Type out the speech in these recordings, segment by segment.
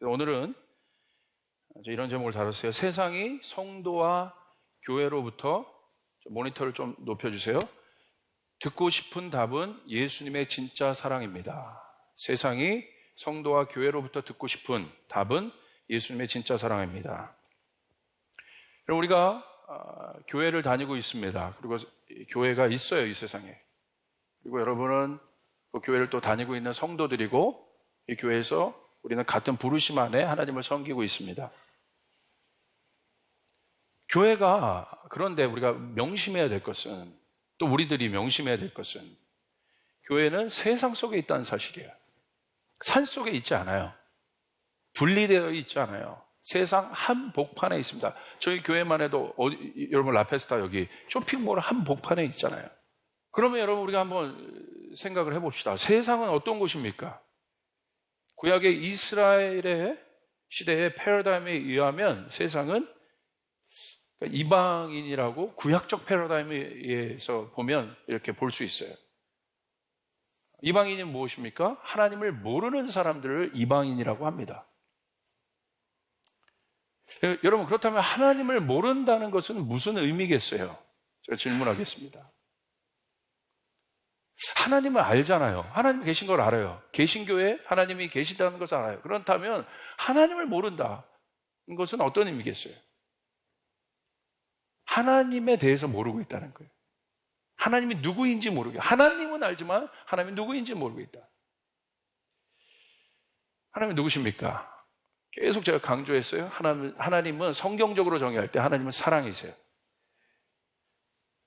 오늘은 이런 제목을 다뤘어요. 세상이 성도와 교회로부터, 모니터를 좀 높여주세요. 듣고 싶은 답은 예수님의 진짜 사랑입니다. 세상이 성도와 교회로부터 듣고 싶은 답은 예수님의 진짜 사랑입니다. 우리가 교회를 다니고 있습니다. 그리고 교회가 있어요, 이 세상에. 그리고 여러분은 그 교회를 또 다니고 있는 성도들이고, 이 교회에서 우리는 같은 부르심 안에 하나님을 섬기고 있습니다. 교회가, 그런데 우리가 명심해야 될 것은, 또 우리들이 명심해야 될 것은, 교회는 세상 속에 있다는 사실이에요. 산 속에 있지 않아요. 분리되어 있지 않아요. 세상 한복판에 있습니다. 저희 교회만 해도 여러분 라페스타 여기 쇼핑몰 한복판에 있잖아요. 그러면 여러분 우리가 한번 생각을 해봅시다. 세상은 어떤 곳입니까? 구약의 이스라엘의 시대의 패러다임에 의하면 세상은 이방인이라고 구약적 패러다임에 의해서 보면 이렇게 볼 수 있어요. 이방인이 무엇입니까? 하나님을 모르는 사람들을 이방인이라고 합니다. 여러분, 그렇다면 하나님을 모른다는 것은 무슨 의미겠어요? 제가 질문하겠습니다. 하나님을 알잖아요. 하나님 계신 걸 알아요. 개신교에 하나님이 계시다는 것을 알아요. 그렇다면 하나님을 모른다는 것은 어떤 의미겠어요? 하나님에 대해서 모르고 있다는 거예요. 하나님이 누구인지 모르고, 하나님은 알지만 하나님이 누구인지 모르고 있다. 하나님이 누구십니까? 계속 제가 강조했어요. 하나님은 성경적으로 정의할 때 하나님은 사랑이세요.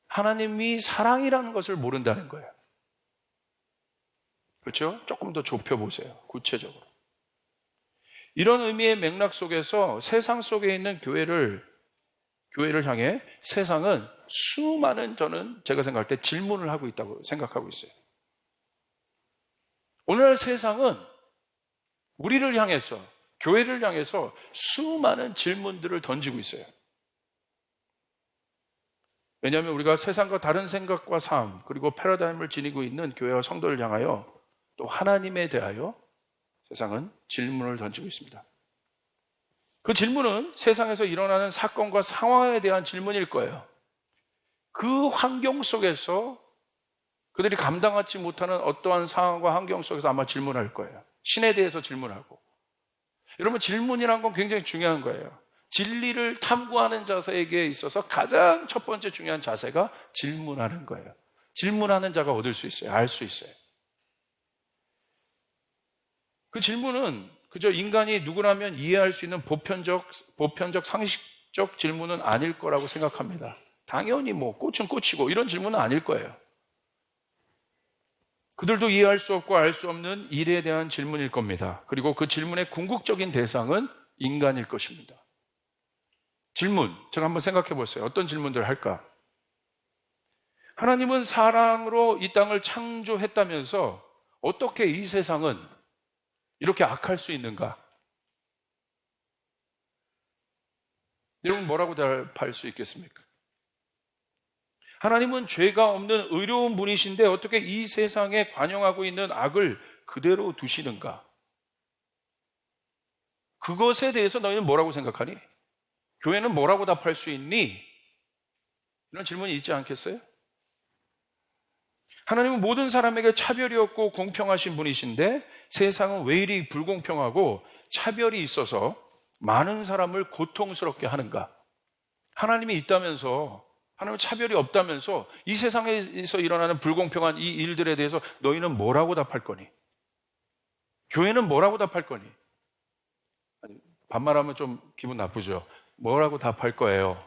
하나님이 사랑이라는 것을 모른다는 거예요. 그렇죠? 조금 더 좁혀보세요. 구체적으로. 이런 의미의 맥락 속에서 세상 속에 있는 교회를 향해 세상은 수많은, 제가 생각할 때 질문을 하고 있다고 생각하고 있어요. 오늘날 세상은 우리를 향해서, 교회를 향해서 수많은 질문들을 던지고 있어요. 왜냐하면 우리가 세상과 다른 생각과 삶, 그리고 패러다임을 지니고 있는 교회와 성도를 향하여, 또 하나님에 대하여 세상은 질문을 던지고 있습니다. 그 질문은 세상에서 일어나는 사건과 상황에 대한 질문일 거예요. 그 환경 속에서 그들이 감당하지 못하는 어떠한 상황과 환경 속에서 아마 질문할 거예요. 신에 대해서 질문하고. 여러분, 질문이란 건 굉장히 중요한 거예요. 진리를 탐구하는 자세에게 있어서 가장 첫 번째 중요한 자세가 질문하는 거예요. 질문하는 자가 얻을 수 있어요. 알 수 있어요. 그 질문은 그저 인간이 누구라면 이해할 수 있는 보편적 상식적 질문은 아닐 거라고 생각합니다. 당연히 꽃은 꽃이고 이런 질문은 아닐 거예요. 그들도 이해할 수 없고 알 수 없는 일에 대한 질문일 겁니다. 그리고 그 질문의 궁극적인 대상은 인간일 것입니다. 질문, 제가 한번 생각해 보세요. 어떤 질문들을 할까? 하나님은 사랑으로 이 땅을 창조했다면서 어떻게 이 세상은 이렇게 악할 수 있는가? 여러분, 뭐라고 대답할 수 있겠습니까? 하나님은 죄가 없는 의로운 분이신데 어떻게 이 세상에 관영하고 있는 악을 그대로 두시는가? 그것에 대해서 너희는 뭐라고 생각하니? 교회는 뭐라고 답할 수 있니? 이런 질문이 있지 않겠어요? 하나님은 모든 사람에게 차별이 없고 공평하신 분이신데 세상은 왜 이리 불공평하고 차별이 있어서 많은 사람을 고통스럽게 하는가? 하나님이 있다면서, 하나님은 차별이 없다면서 이 세상에서 일어나는 불공평한 이 일들에 대해서 너희는 뭐라고 답할 거니? 교회는 뭐라고 답할 거니? 아니, 반말하면 좀 기분 나쁘죠? 뭐라고 답할 거예요?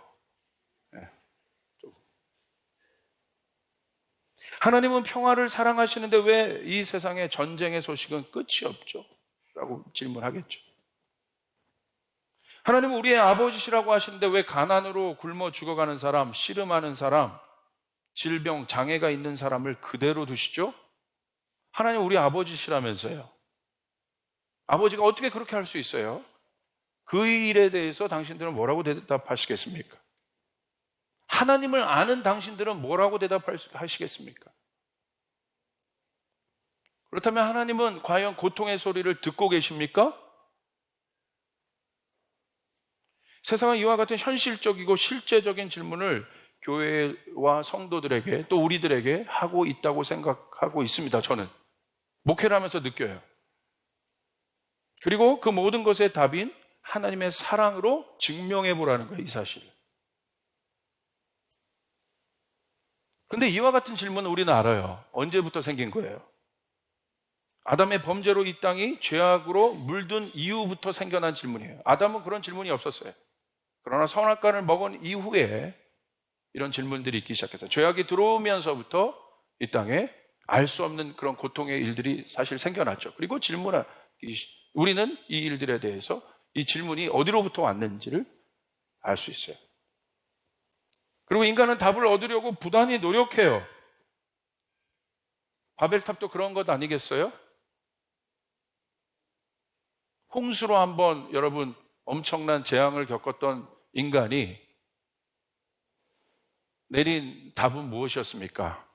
하나님은 평화를 사랑하시는데 왜 이 세상의 전쟁의 소식은 끝이 없죠? 라고 질문하겠죠. 하나님은 우리의 아버지시라고 하시는데 왜 가난으로 굶어 죽어가는 사람, 씨름하는 사람, 질병, 장애가 있는 사람을 그대로 두시죠? 하나님 우리 아버지시라면서요. 아버지가 어떻게 그렇게 할 수 있어요? 그 일에 대해서 당신들은 뭐라고 대답하시겠습니까? 하나님을 아는 당신들은 뭐라고 대답하시겠습니까? 그렇다면 하나님은 과연 고통의 소리를 듣고 계십니까? 세상은 이와 같은 현실적이고 실제적인 질문을 교회와 성도들에게 또 우리들에게 하고 있다고 생각하고 있습니다. 저는 목회를 하면서 느껴요. 그리고 그 모든 것의 답인 하나님의 사랑으로 증명해 보라는 거예요, 이 사실을. 근데 이와 같은 질문은 우리는 알아요. 언제부터 생긴 거예요? 아담의 범죄로 이 땅이 죄악으로 물든 이후부터 생겨난 질문이에요. 아담은 그런 질문이 없었어요. 그러나 선악과를 먹은 이후에 이런 질문들이 있기 시작했어요. 죄악이 들어오면서부터 이 땅에 알 수 없는 그런 고통의 일들이 사실 생겨났죠. 그리고 우리는 이 일들에 대해서 이 질문이 어디로부터 왔는지를 알 수 있어요. 그리고 인간은 답을 얻으려고 부단히 노력해요. 바벨탑도 그런 것 아니겠어요? 홍수로 한번 여러분 엄청난 재앙을 겪었던 인간이 내린 답은 무엇이었습니까?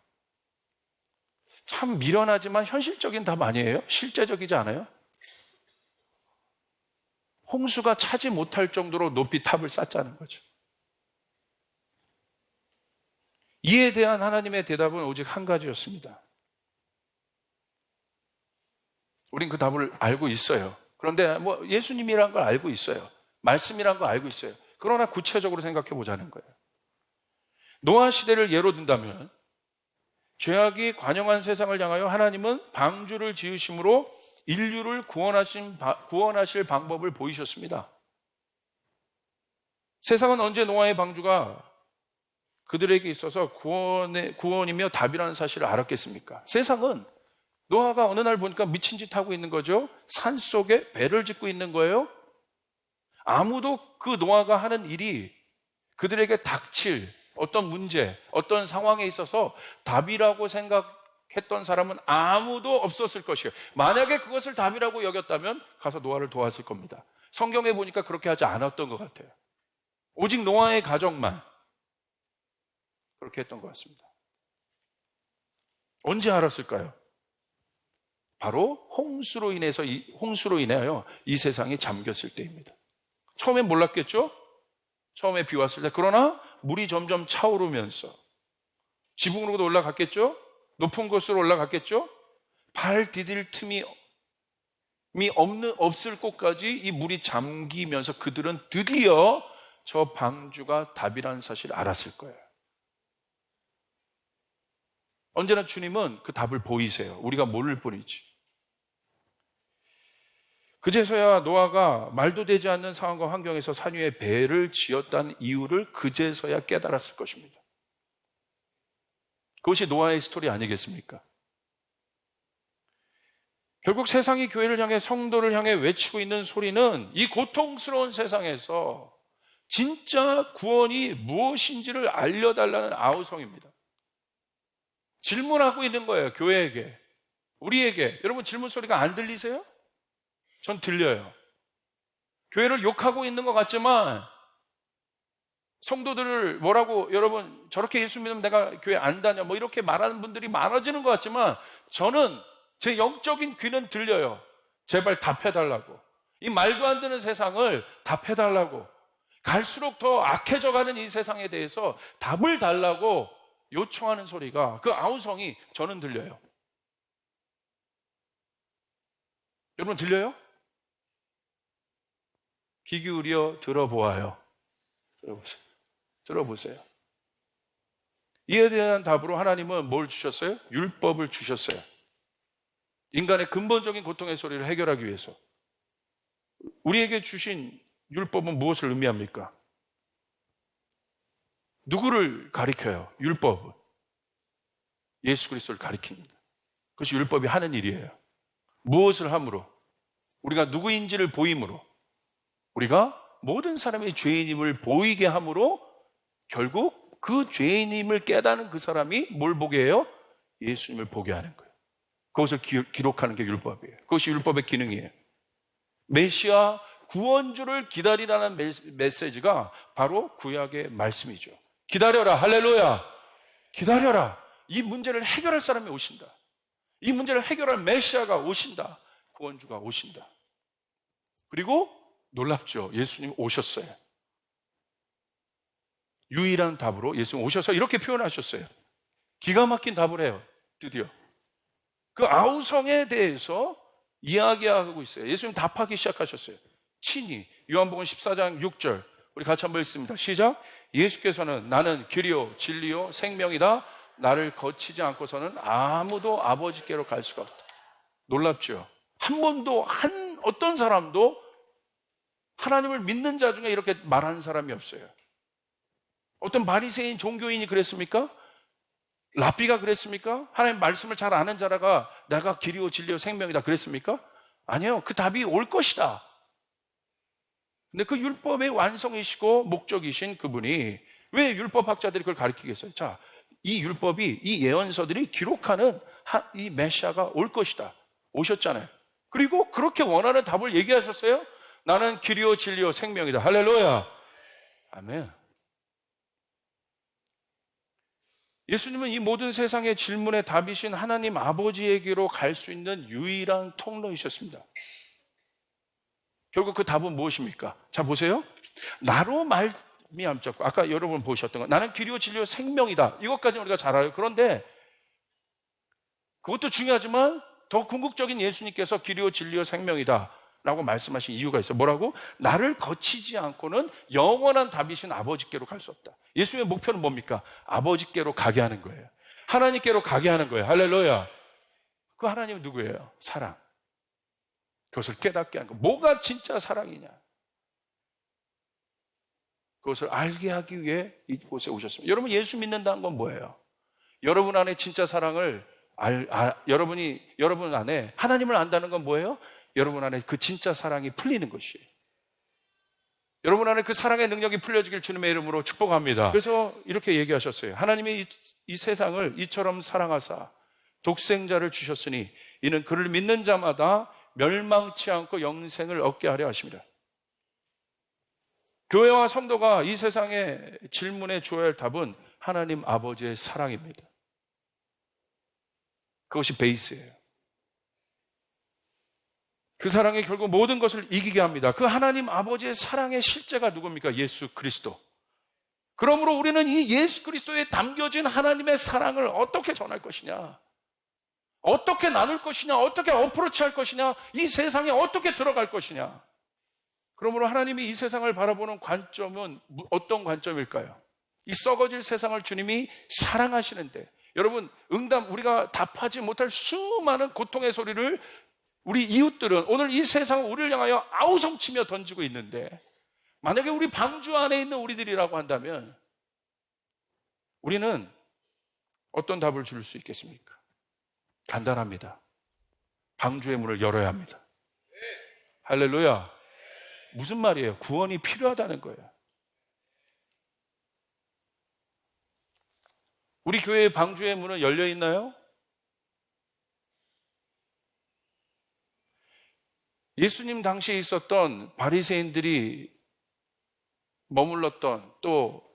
참 미련하지만 현실적인 답 아니에요? 실제적이지 않아요? 홍수가 차지 못할 정도로 높이 탑을 쌓자는 거죠. 이에 대한 하나님의 대답은 오직 한 가지였습니다. 우린 그 답을 알고 있어요. 그런데 예수님이란 걸 알고 있어요. 말씀이란 걸 알고 있어요. 그러나 구체적으로 생각해 보자는 거예요. 노아 시대를 예로 든다면 죄악이 관영한 세상을 향하여 하나님은 방주를 지으심으로 인류를 구원하실 방법을 보이셨습니다. 세상은 언제 노아의 방주가 그들에게 있어서 구원이며 답이라는 사실을 알았겠습니까? 세상은 노아가 어느 날 보니까 미친 짓 하고 있는 거죠. 산 속에 배를 짓고 있는 거예요. 아무도 그 노아가 하는 일이 그들에게 닥칠 어떤 문제, 어떤 상황에 있어서 답이라고 생각했던 사람은 아무도 없었을 것이에요. 만약에 그것을 답이라고 여겼다면 가서 노아를 도왔을 겁니다. 성경에 보니까 그렇게 하지 않았던 것 같아요. 오직 노아의 가정만 그렇게 했던 것 같습니다. 언제 알았을까요? 바로 홍수로 인하여 이 세상이 잠겼을 때입니다. 처음엔 몰랐겠죠? 처음에 비 왔을 때. 그러나 물이 점점 차오르면서 지붕으로도 올라갔겠죠? 높은 곳으로 올라갔겠죠? 발 디딜 틈이 없을 곳까지 이 물이 잠기면서 그들은 드디어 저 방주가 답이라는 사실을 알았을 거예요. 언제나 주님은 그 답을 보이세요. 우리가 모를 뿐이지. 그제서야 노아가 말도 되지 않는 상황과 환경에서 산 위에 배를 지었다는 이유를 그제서야 깨달았을 것입니다. 그것이 노아의 스토리 아니겠습니까? 결국 세상이 교회를 향해 성도를 향해 외치고 있는 소리는 이 고통스러운 세상에서 진짜 구원이 무엇인지를 알려달라는 아우성입니다. 질문하고 있는 거예요. 교회에게, 우리에게. 여러분 질문 소리가 안 들리세요? 전 들려요. 교회를 욕하고 있는 것 같지만 성도들을 뭐라고 여러분 저렇게 예수 믿으면 내가 교회 안 다녀 이렇게 말하는 분들이 많아지는 것 같지만 저는 제 영적인 귀는 들려요. 제발 답해달라고. 이 말도 안 되는 세상을 답해달라고. 갈수록 더 악해져가는 이 세상에 대해서 답을 달라고 요청하는 소리가 그 아우성이 저는 들려요. 여러분 들려요? 귀 기울여 들어보아요. 들어보세요. 이에 대한 답으로 하나님은 뭘 주셨어요? 율법을 주셨어요. 인간의 근본적인 고통의 소리를 해결하기 위해서. 우리에게 주신 율법은 무엇을 의미합니까? 누구를 가리켜요? 율법은 예수 그리스도를 가리킵니다. 그것이 율법이 하는 일이에요. 무엇을 함으로? 우리가 누구인지를 보임으로, 우리가 모든 사람의 죄인임을 보이게 함으로 결국 그 죄인임을 깨닫는 그 사람이 뭘 보게 해요? 예수님을 보게 하는 거예요. 그것을 기록하는 게 율법이에요. 그것이 율법의 기능이에요. 메시아 구원주를 기다리라는 메시지가 바로 구약의 말씀이죠. 기다려라, 할렐루야. 기다려라. 이 문제를 해결할 사람이 오신다. 이 문제를 해결할 메시아가 오신다. 구원주가 오신다. 그리고 놀랍죠. 예수님 오셨어요. 유일한 답으로 예수님 오셔서 이렇게 표현하셨어요. 기가 막힌 답을 해요. 드디어 그 아우성에 대해서 이야기하고 있어요. 예수님 답하기 시작하셨어요. 친히 요한복음 14장 6절 우리 같이 한번 읽습니다. 시작. 예수께서는 나는 길이요 진리요 생명이다. 나를 거치지 않고서는 아무도 아버지께로 갈 수가 없다. 놀랍죠? 한 번도 어떤 사람도 하나님을 믿는 자 중에 이렇게 말하는 사람이 없어요. 어떤 바리새인 종교인이 그랬습니까? 랍비가 그랬습니까? 하나님 말씀을 잘 아는 자라가 내가 길이요 진리요 생명이다 그랬습니까? 아니요. 그 답이 올 것이다. 근데 그 율법의 완성이시고 목적이신 그분이 왜 율법학자들이 그걸 가르치겠어요? 자, 이 율법이 이 예언서들이 기록하는 이 메시아가 올 것이다. 오셨잖아요. 그리고 그렇게 원하는 답을 얘기하셨어요. 나는 길이요 진리요 생명이다. 할렐루야. 아멘. 예수님은 이 모든 세상의 질문의 답이신 하나님 아버지에게로 갈 수 있는 유일한 통로이셨습니다. 결국 그 답은 무엇입니까? 자, 보세요. 나로 말미암자고 아까 여러분 보셨던 거 나는 길이요 진리요 생명이다. 이것까지 우리가 잘 알아요. 그런데 그것도 중요하지만 더 궁극적인 예수님께서 길이요 진리요 생명이다 라고 말씀하신 이유가 있어요. 뭐라고? 나를 거치지 않고는 영원한 답이신 아버지께로 갈 수 없다. 예수님의 목표는 뭡니까? 아버지께로 가게 하는 거예요. 하나님께로 가게 하는 거예요. 할렐루야. 그 하나님은 누구예요? 사랑. 그것을 깨닫게 하는 거. 뭐가 진짜 사랑이냐? 그것을 알게 하기 위해 이곳에 오셨습니다. 여러분, 예수 믿는다는 건 뭐예요? 여러분 안에 진짜 사랑을 여러분 안에 하나님을 안다는 건 뭐예요? 여러분 안에 그 진짜 사랑이 풀리는 것이에요. 여러분 안에 그 사랑의 능력이 풀려지길 주님의 이름으로 축복합니다. 그래서 이렇게 얘기하셨어요. 하나님이 이 세상을 이처럼 사랑하사 독생자를 주셨으니 이는 그를 믿는 자마다 멸망치 않고 영생을 얻게 하려 하십니다. 교회와 성도가 이 세상의 질문에 주어야 할 답은 하나님 아버지의 사랑입니다. 그것이 베이스예요. 그 사랑이 결국 모든 것을 이기게 합니다. 그 하나님 아버지의 사랑의 실제가 누굽니까? 예수 그리스도. 그러므로 우리는 이 예수 그리스도에 담겨진 하나님의 사랑을 어떻게 전할 것이냐? 어떻게 나눌 것이냐? 어떻게 어프로치할 것이냐? 이 세상에 어떻게 들어갈 것이냐? 그러므로 하나님이 이 세상을 바라보는 관점은 어떤 관점일까요? 이 썩어질 세상을 주님이 사랑하시는데 여러분 우리가 답하지 못할 수많은 고통의 소리를 우리 이웃들은 오늘 이 세상을 우리를 향하여 아우성치며 던지고 있는데 만약에 우리 방주 안에 있는 우리들이라고 한다면 우리는 어떤 답을 줄 수 있겠습니까? 간단합니다. 방주의 문을 열어야 합니다. 할렐루야. 무슨 말이에요? 구원이 필요하다는 거예요. 우리 교회의 방주의 문은 열려 있나요? 예수님 당시에 있었던 바리새인들이 머물렀던 또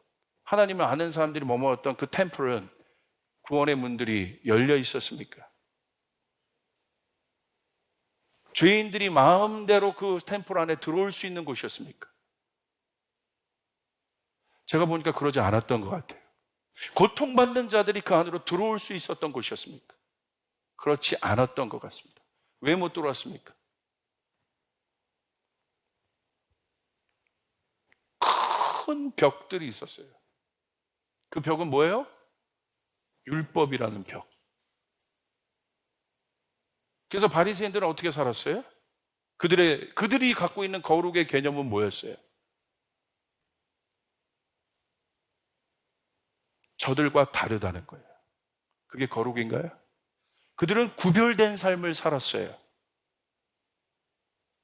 하나님을 아는 사람들이 머물렀던 그 템플은 구원의 문들이 열려 있었습니까? 죄인들이 마음대로 그 템플 안에 들어올 수 있는 곳이었습니까? 제가 보니까 그러지 않았던 것 같아요. 고통받는 자들이 그 안으로 들어올 수 있었던 곳이었습니까? 그렇지 않았던 것 같습니다. 왜 못 들어왔습니까? 큰 벽들이 있었어요. 그 벽은 뭐예요? 율법이라는 벽. 그래서 바리새인들은 어떻게 살았어요? 그들이 갖고 있는 거룩의 개념은 뭐였어요? 저들과 다르다는 거예요. 그게 거룩인가요? 그들은 구별된 삶을 살았어요.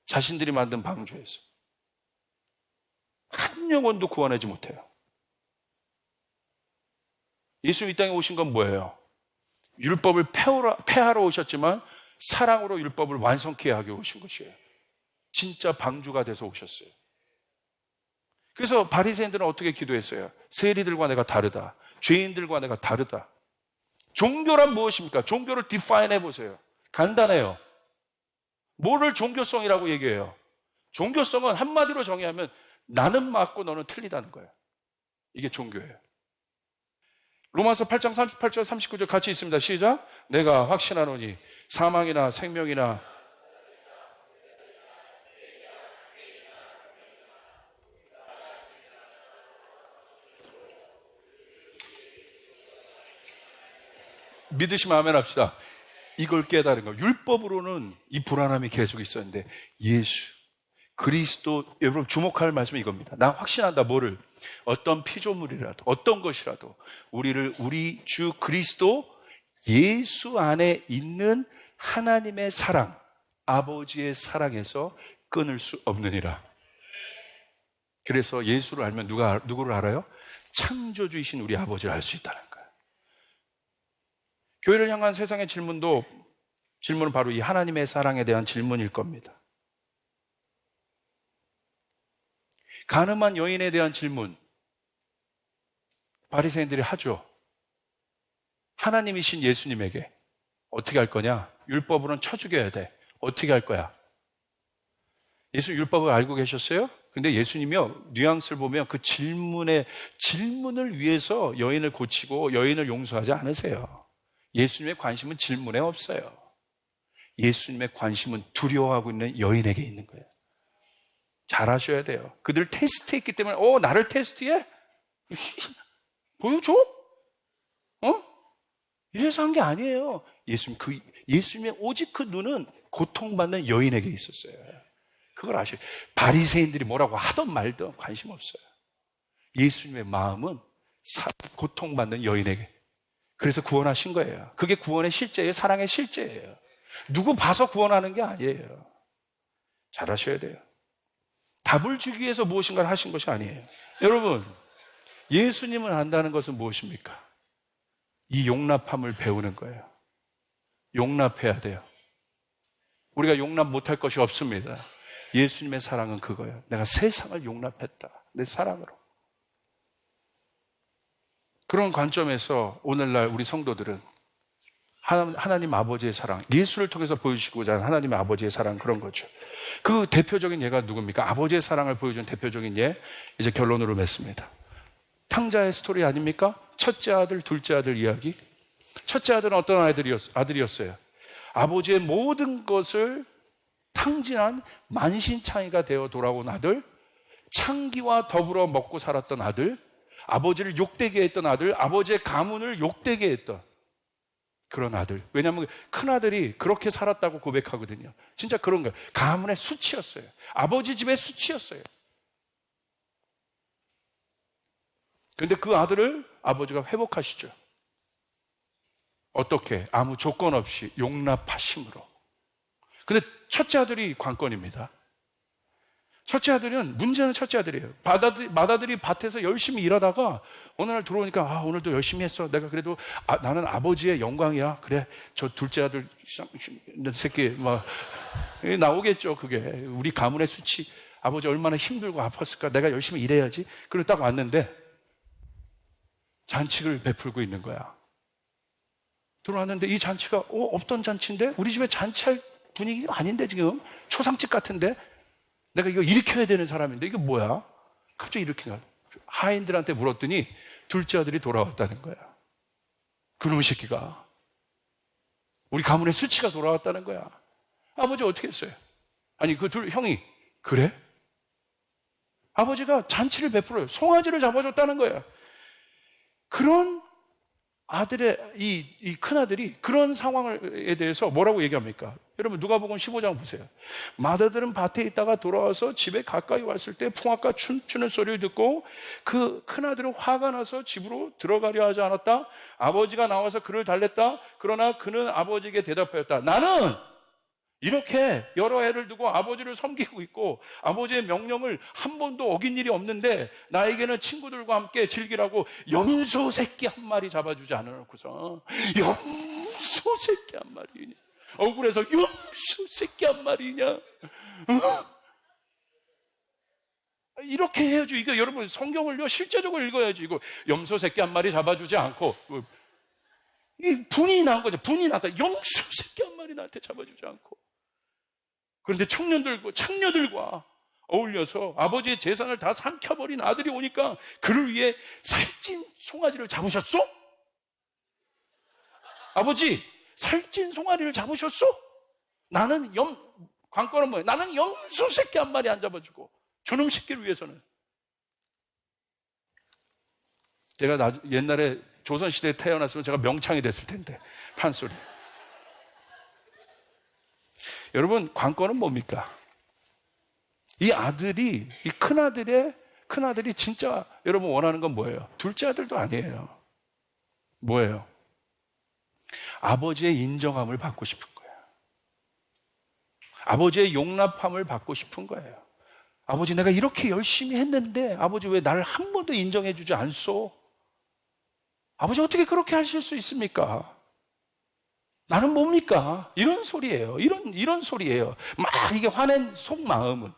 자신들이 만든 방주에서. 한 영혼도 구원하지 못해요. 예수님 이 땅에 오신 건 뭐예요? 율법을 폐하러 오셨지만 사랑으로 율법을 완성케 하게 오신 것이에요. 진짜 방주가 돼서 오셨어요. 그래서 바리새인들은 어떻게 기도했어요? 세리들과 내가 다르다. 죄인들과 내가 다르다. 종교란 무엇입니까? 종교를 디파인 해보세요. 간단해요. 뭐를 종교성이라고 얘기해요? 종교성은 한마디로 정의하면 나는 맞고 너는 틀리다는 거예요. 이게 종교예요. 로마서 8장 38절 39절 같이 있습니다. 시작. 내가 확신하노니 사망이나 생명이나 믿으시면 아멘 합시다. 이걸 깨달은 거예요. 율법으로는 이 불안함이 계속 있었는데 예수, 그리스도, 여러분 주목할 말씀이 이겁니다. 나 확신한다. 뭐를? 어떤 피조물이라도 어떤 것이라도 우리를 우리 주 그리스도 예수 안에 있는 하나님의 사랑, 아버지의 사랑에서 끊을 수 없느니라. 그래서 예수를 알면 누구를 알아요? 창조주이신 우리 아버지를 알 수 있다는 거예요. 교회를 향한 세상의 질문은 바로 이 하나님의 사랑에 대한 질문일 겁니다. 가늠한 여인에 대한 질문, 바리새인들이 하죠. 하나님이신 예수님에게 어떻게 할 거냐? 율법으로는 쳐 죽여야 돼. 어떻게 할 거야? 예수 율법을 알고 계셨어요? 근데 예수님이요, 뉘앙스를 보면 그 질문을 위해서 여인을 고치고 여인을 용서하지 않으세요. 예수님의 관심은 질문에 없어요. 예수님의 관심은 두려워하고 있는 여인에게 있는 거예요. 잘하셔야 돼요. 그들 테스트했기 때문에 나를 테스트해? 보여줘? 이래서 한 게 아니에요. 예수님의 오직 그 눈은 고통받는 여인에게 있었어요. 그걸 아셔요. 바리새인들이 뭐라고 하던 말든 관심 없어요. 예수님의 마음은 고통받는 여인에게. 그래서 구원하신 거예요. 그게 구원의 실제예요. 사랑의 실제예요. 누구 봐서 구원하는 게 아니에요. 잘하셔야 돼요. 답을 주기 위해서 무엇인가를 하신 것이 아니에요. 여러분, 예수님을 안다는 것은 무엇입니까? 이 용납함을 배우는 거예요. 용납해야 돼요. 우리가 용납 못할 것이 없습니다. 예수님의 사랑은 그거예요. 내가 세상을 용납했다. 내 사랑으로. 그런 관점에서 오늘날 우리 성도들은 하나님 아버지의 사랑, 예수를 통해서 보여주시고자 하는 하나님의 아버지의 사랑, 그런 거죠. 그 대표적인 예가 누굽니까? 아버지의 사랑을 보여준 대표적인 예, 이제 결론으로 맺습니다. 탕자의 스토리 아닙니까? 첫째 아들, 둘째 아들 이야기. 첫째 아들은 어떤 아들이었어요? 아버지의 모든 것을 탕진한 만신창이가 되어 돌아온 아들, 창기와 더불어 먹고 살았던 아들, 아버지를 욕되게 했던 아들, 아버지의 가문을 욕되게 했던 그런 아들. 왜냐하면 큰아들이 그렇게 살았다고 고백하거든요. 진짜 그런 거예요. 가문의 수치였어요. 아버지 집의 수치였어요. 그런데 그 아들을 아버지가 회복하시죠. 어떻게? 아무 조건 없이 용납하심으로. 근데 첫째 아들이 관건입니다. 첫째 아들은, 문제는 첫째 아들이에요. 맏아들이 밭에서 열심히 일하다가 어느 날 들어오니까 오늘도 열심히 했어. 내가 그래도 나는 아버지의 영광이야. 그래, 저 둘째 아들 새끼 막 나오겠죠. 그게 우리 가문의 수치. 아버지 얼마나 힘들고 아팠을까. 내가 열심히 일해야지. 그리고 딱 왔는데 잔치를 베풀고 있는 거야. 들어왔는데 이 잔치가 없던 잔치인데, 우리 집에 잔치할 분위기가 아닌데, 지금 초상집 같은데, 내가 이거 일으켜야 되는 사람인데 이게 뭐야? 갑자기 일으키나. 하인들한테 물었더니 둘째 아들이 돌아왔다는 거야. 그놈의 새끼가. 우리 가문의 수치가 돌아왔다는 거야. 아버지 어떻게 했어요? 아니 그 둘 형이 그래? 아버지가 잔치를 베풀어요. 송아지를 잡아줬다는 거야. 그런 아들의 이 큰아들이 그런 상황에 대해서 뭐라고 얘기합니까? 여러분 누가복음 15장 보세요. 맏아들은 밭에 있다가 돌아와서 집에 가까이 왔을 때 풍악과 춤추는 소리를 듣고 그 큰아들은 화가 나서 집으로 들어가려 하지 않았다. 아버지가 나와서 그를 달랬다. 그러나 그는 아버지에게 대답하였다. 나는 이렇게 여러 해를 두고 아버지를 섬기고 있고 아버지의 명령을 한 번도 어긴 일이 없는데 나에게는 친구들과 함께 즐기라고 염소 새끼 한 마리 잡아주지 않아놓고서 염소 새끼 한 마리냐, 억울해서 염소 새끼 한 마리냐, 이렇게 해야죠. 이거 여러분 성경을요 실제적으로 읽어야지. 이거 염소 새끼 한 마리 잡아주지 않고 이 분이 난 거죠. 분이 났다. 염소 새끼 한 마리 나한테 잡아주지 않고. 그런데 청년들과 어울려서 아버지의 재산을 다 삼켜버린 아들이 오니까 그를 위해 살찐 송아지를 잡으셨소? 아버지, 살찐 송아리를 잡으셨소? 나는 관건은 뭐예요? 나는 염소 새끼 한 마리 안 잡아주고 저놈 새끼를 위해서는. 제가 옛날에 조선시대에 태어났으면 제가 명창이 됐을 텐데, 판소리. 여러분, 관건은 뭡니까? 이 아들이, 이 큰아들이 진짜 여러분 원하는 건 뭐예요? 둘째 아들도 아니에요. 뭐예요? 아버지의 인정함을 받고 싶은 거예요. 아버지의 용납함을 받고 싶은 거예요. 아버지, 내가 이렇게 열심히 했는데 아버지 왜 나를 한 번도 인정해 주지 않소? 아버지, 어떻게 그렇게 하실 수 있습니까? 나는 뭡니까? 이런 소리예요. 이런 소리예요. 막 이게 화낸 속마음은.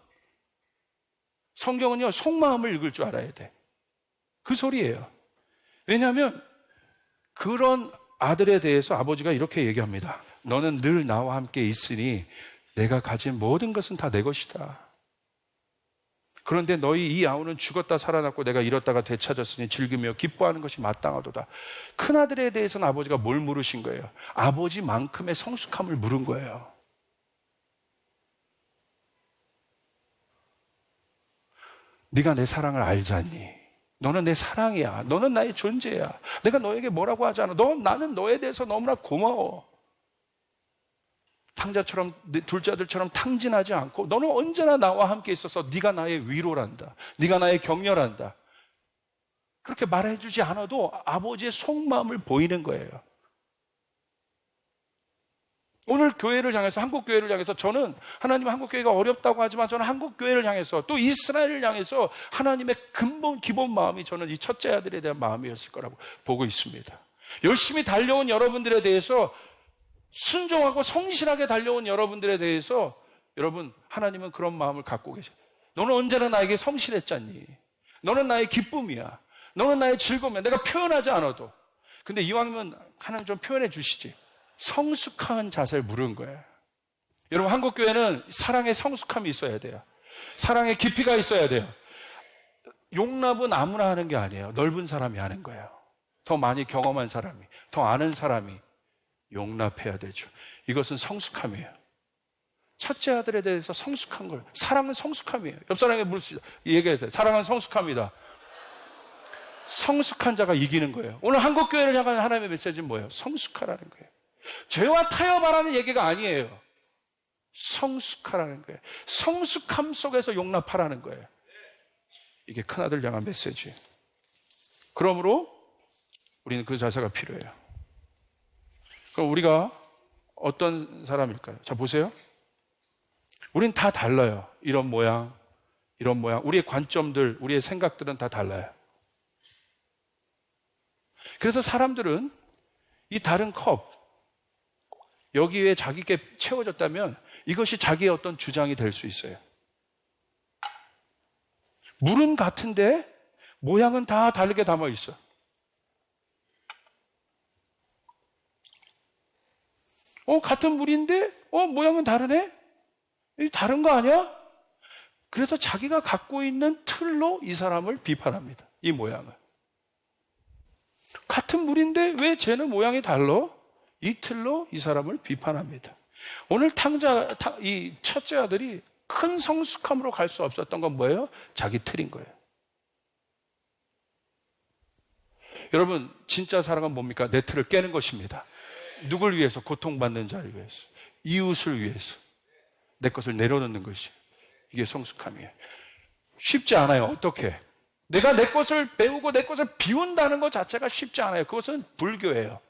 성경은요, 속마음을 읽을 줄 알아야 돼. 그 소리예요. 왜냐하면 그런 아들에 대해서 아버지가 이렇게 얘기합니다. 너는 늘 나와 함께 있으니 내가 가진 모든 것은 다 내 것이다. 그런데 너희 이 아우는 죽었다 살아났고 내가 잃었다가 되찾았으니 즐기며 기뻐하는 것이 마땅하도다. 큰아들에 대해서는 아버지가 뭘 물으신 거예요? 아버지만큼의 성숙함을 물은 거예요. 네가 내 사랑을 알지 않니? 너는 내 사랑이야. 너는 나의 존재야. 내가 너에게 뭐라고 하지 않아. 나는 너에 대해서 너무나 고마워. 탕자처럼, 둘째 아들처럼 탕진하지 않고 너는 언제나 나와 함께 있어서 네가 나의 위로란다. 네가 나의 격려란다. 그렇게 말해주지 않아도 아버지의 속마음을 보이는 거예요. 오늘 교회를 향해서, 한국교회를 향해서 저는 하나님 한국교회가 어렵다고 하지만 저는 한국교회를 향해서 또 이스라엘을 향해서 하나님의 기본 마음이 저는 이 첫째 아들에 대한 마음이었을 거라고 보고 있습니다. 열심히 달려온 여러분들에 대해서, 순종하고 성실하게 달려온 여러분들에 대해서 여러분, 하나님은 그런 마음을 갖고 계셔요. 너는 언제나 나에게 성실했잖니. 너는 나의 기쁨이야. 너는 나의 즐거움이야. 내가 표현하지 않아도. 근데 이왕이면 하나님 좀 표현해 주시지. 성숙한 자세를 물은 거예요. 여러분, 한국교회는 사랑의 성숙함이 있어야 돼요. 사랑의 깊이가 있어야 돼요. 용납은 아무나 하는 게 아니에요. 넓은 사람이 하는 거예요. 더 많이 경험한 사람이, 더 아는 사람이 용납해야 되죠. 이것은 성숙함이에요. 첫째 아들에 대해서 성숙한 걸, 사랑은 성숙함이에요. 옆 사람에게 얘기하세요. 사랑은 성숙함이다. 성숙한 자가 이기는 거예요. 오늘 한국교회를 향한 하나님의 메시지는 뭐예요? 성숙하라는 거예요. 죄와 타협하라는 얘기가 아니에요. 성숙하라는 거예요. 성숙함 속에서 용납하라는 거예요. 이게 큰아들 향한 메시지예요. 그러므로 우리는 그 자세가 필요해요. 그럼 우리가 어떤 사람일까요? 자, 보세요. 우린 다 달라요. 이런 모양. 우리의 관점들, 우리의 생각들은 다 달라요. 그래서 사람들은 이 다른 컵, 여기에 자기께 채워졌다면 이것이 자기의 어떤 주장이 될 수 있어요. 물은 같은데 모양은 다 다르게 담아 있어. 같은 물인데 모양은 다르네? 다른 거 아니야? 그래서 자기가 갖고 있는 틀로 이 사람을 비판합니다. 이 모양을. 같은 물인데 왜 쟤는 모양이 달라? 이 틀로 이 사람을 비판합니다. 오늘 이 첫째 아들이 큰 성숙함으로 갈 수 없었던 건 뭐예요? 자기 틀인 거예요. 여러분, 진짜 사랑은 뭡니까? 내 틀을 깨는 것입니다. 누굴 위해서? 고통받는 자를 위해서, 이웃을 위해서 내 것을 내려놓는 것이, 이게 성숙함이에요. 쉽지 않아요. 어떻게? 내가 내 것을 배우고 내 것을 비운다는 것 자체가 쉽지 않아요. 그것은 불교예요.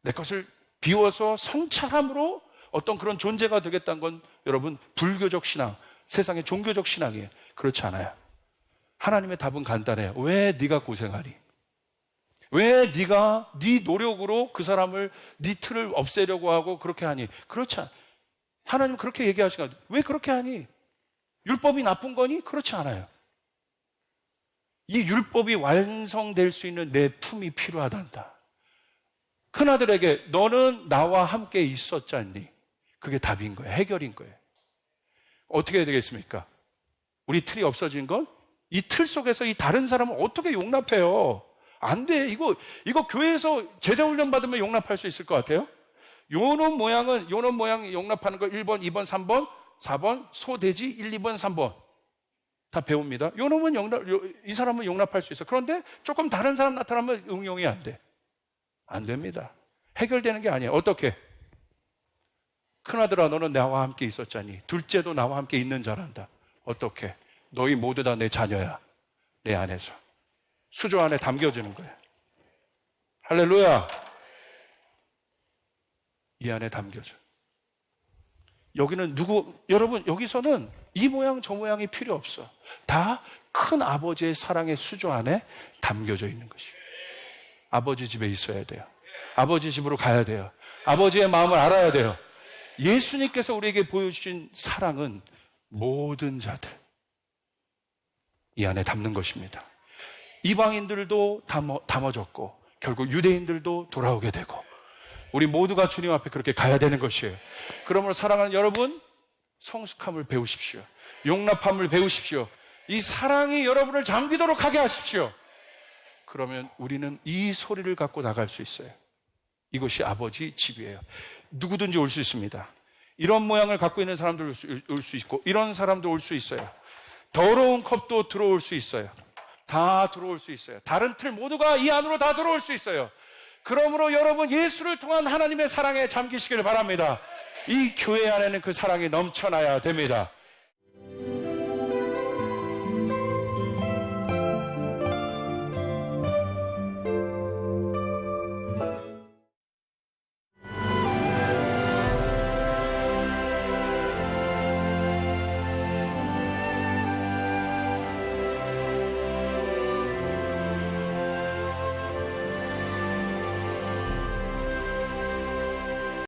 내 것을 비워서 성찰함으로 어떤 그런 존재가 되겠다는 건 여러분, 불교적 신앙, 세상의 종교적 신앙이에요. 그렇지 않아요. 하나님의 답은 간단해요. 왜 네가 고생하니? 왜 네가 네 노력으로 그 사람을, 네 틀을 없애려고 하고 그렇게 하니? 그렇지 않아요. 하나님 그렇게 얘기하시는 거예요. 왜 그렇게 하니? 율법이 나쁜 거니? 그렇지 않아요. 이 율법이 완성될 수 있는 내 품이 필요하단다. 큰아들에게 너는 나와 함께 있었잖니? 그게 답인 거예요. 해결인 거예요. 어떻게 해야 되겠습니까? 우리 틀이 없어진 건 이 틀 속에서 이 다른 사람을 어떻게 용납해요? 안 돼. 이거 교회에서 제자훈련 받으면 용납할 수 있을 것 같아요? 요놈 모양 용납하는 거 1번, 2번, 3번, 4번, 소돼지 1, 2번, 3번. 다 배웁니다. 요놈은 이 사람은 용납할 수 있어. 그런데 조금 다른 사람 나타나면 응용이 안 돼. 안 됩니다. 해결되는 게 아니에요. 어떻게? 큰아들아, 너는 나와 함께 있었자니 둘째도 나와 함께 있는 자란다. 어떻게? 너희 모두 다 내 자녀야. 내 안에서. 수조 안에 담겨지는 거야. 할렐루야. 이 안에 담겨져. 여기는 여러분, 여기서는 이 모양 저 모양이 필요 없어. 다 큰 아버지의 사랑의 수조 안에 담겨져 있는 것이에요. 아버지 집에 있어야 돼요. 아버지 집으로 가야 돼요. 아버지의 마음을 알아야 돼요. 예수님께서 우리에게 보여주신 사랑은 모든 자들 이 안에 담는 것입니다. 이방인들도 담아졌고 결국 유대인들도 돌아오게 되고 우리 모두가 주님 앞에 그렇게 가야 되는 것이에요. 그러므로 사랑하는 여러분, 성숙함을 배우십시오. 용납함을 배우십시오. 이 사랑이 여러분을 잠기도록 하게 하십시오. 그러면 우리는 이 소리를 갖고 나갈 수 있어요. 이것이 아버지 집이에요. 누구든지 올 수 있습니다. 이런 모양을 갖고 있는 사람도 올 수 있고 이런 사람도 올 수 있어요. 더러운 컵도 들어올 수 있어요. 다 들어올 수 있어요. 다른 틀 모두가 이 안으로 다 들어올 수 있어요. 그러므로 여러분, 예수를 통한 하나님의 사랑에 잠기시기를 바랍니다. 이 교회 안에는 그 사랑이 넘쳐나야 됩니다.